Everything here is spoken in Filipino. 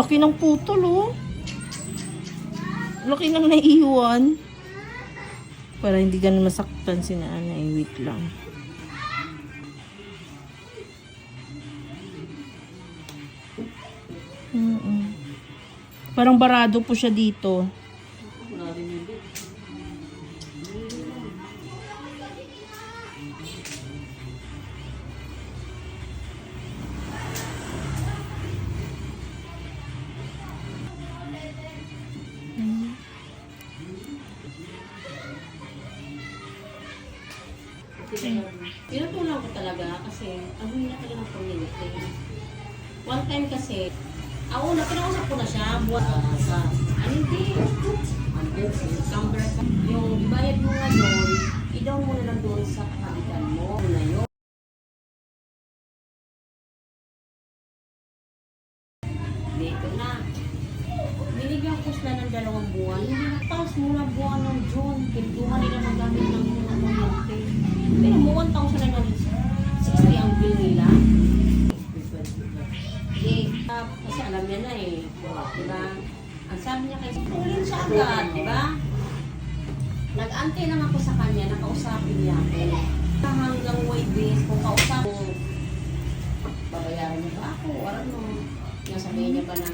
Laki ng putol, oh. Laki ng naiiwan. Para hindi ganun masaktan si nanay. Wait lang. Parang barado po siya dito. Tinutulang ko talaga kasi ang hina talaga ng community. One time kasi, una, pinausap ko na siya, buwan sa, hindi, number, yung bayad mo nga doon, i-down mo na lang doon sa kakalitan mo, na yun. Dito na. Binigyan ko sila ng 2 buwan, hindi na tapos mula buwan ng June, kintuhan nila magamit ng mga community. Pero mo 1,960 ang bill nila. Kasi alam niya na eh. Diba? Ang sabi niya kayo, tulin siya agad, diba? Nag-ante lang ako sa kanya, nakausapin niya ako. Hanggang Wednesday, kung kausap ko, babayaran niya ba ako? Ano? Sabihin niya ba na